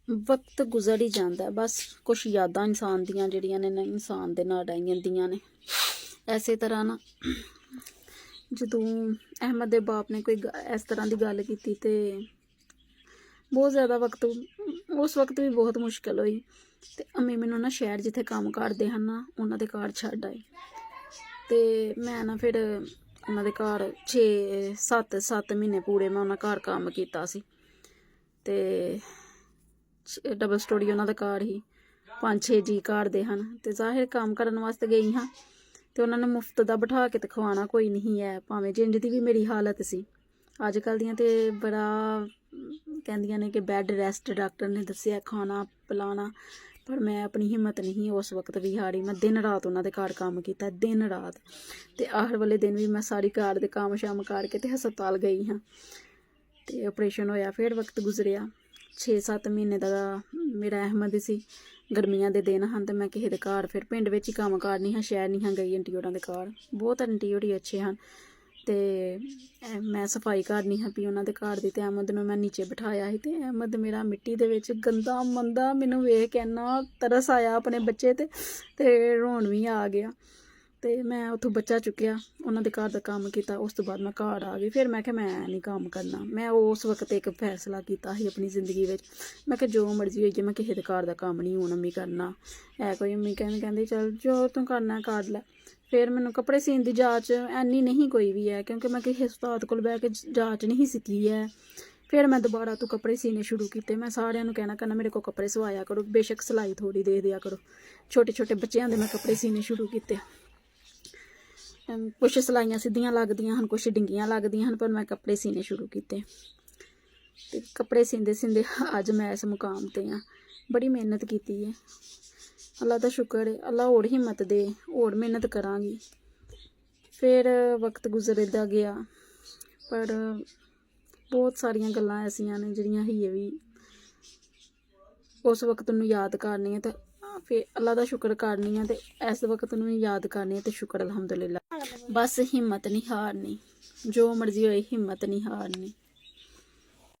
वक्त गुजर ही जाता है, बस कुछ यादां इंसान दियां जिहड़ियां ने इंसान दे नाल रह जांदियां ने। इसे तरह ना जदों अहमद दे बाप ने कोई इस तरह की गल की ते बहुत ज़्यादा वक्त उस वक्त भी बहुत मुश्किल हुई। ते अम्मी मैनू ना शहर जिथे काम करते हैं ना उन्होंने घर छड्ड आए। तो मैं ना फिर उन्होंने घर 6-7 महीने पूरे मैं उन्होंने घर काम किया सी। ते डबल स्टोरी उन्होंने घर ही 5-6 जी घर दे हैं। तो जाहिर काम करने वास्ते गई हाँ तो उन्होंने मुफ्त का बिठा के तो खवाना कोई नहीं है, भावें जिंज दी भी मेरी हालत सी। अजकल दियां ते बड़ा कहंदियां ने कि बैड रेस्ट डॉक्टर ने दस्सिया खाना पिलाना, पर मैं अपनी हिम्मत नहीं उस वक्त भी हारी। मैं दिन रात उन्होंने घर काम किया, दिन रात। तो आखिर वाले दिन भी मैं सारी घर के काम शाम करके तो हस्पताल गई हाँ। तो ऑपरेशन होया, फिर वक्त गुजरिया 6-7 महीने का मेरा अहमद सी। गर्मियां दे दिन हाँ तो मैं किसी के घर फिर पिंड विच ही काम करनी हाँ, शहर नहीं हाँ गई आंटी होरां दे घर। बहुत आंटी होरी अच्छे हैं। तो मैं सफाई करनी हाँ भी उन्होंने घर की। तो अहमद नूं मैं नीचे बिठाया ही। तो अहमद मेरा मिट्टी दे विच गंदा मंदा मैनूं वेख के इन्ना तरस आया अपने बच्चे ते रोन भी आ गया। तो मैं उतों बच्चा चुकिया उन्होंने घर का काम किया। उस तो बाद मैं घर आ गई। फिर मैं क्या मैं नहीं काम करना। मैं उस वक्त एक फैसला किया ही अपनी जिंदगी में, मैं क्या जो मर्जी होई मैं किसी के घर का काम नहीं हूँ अम्मी करना है। कोई अम्मी कहती चल जो तू करना कर लै। फिर मैनू कपड़े सीन की जाच ऐनी नहीं कोई भी है, क्योंकि मैं किसी उस्ताद कोल बह के जाच नहीं सीखी है। फिर मैं दोबारा तो कपड़े सीने शुरू किए। मैं सारिਆਂ ਨੂੰ कहना करना मेरे को कपड़े सवाया करो, बेशक सिलाई थोड़ी दे दिया करो। छोटे छोटे बच्चों के मैं कपड़े सीने शुरू किए। कुछ सिलाइयाँ सीधियाँ लगदियां हैं, कुछ डिंगियाँ लगदियां हैं, पर मैं कपड़े सीने शुरू किए। तो कपड़े सींदे सींदे अज मैं इस मुकाम ते हाँ। बड़ी मेहनत की है, अल्लाह का शुक्र है। अल्लाह होर हिम्मत दे, होर मेहनत करांगी। फिर वक्त गुजरदा गया, पर बहुत सारिया गल्लां ऐसियां ने जिहड़ियां हिये भी उस वक्त नूं याद करनी है। तो फिर अल्लाह का शुक्र करनी है। तो इस वक्त नूं याद करनी है तो शुक्र अलहमदुलिल्लाह। बस हिम्मत नहीं हारनी, जो मर्जी होए हिम्मत नहीं हारनी।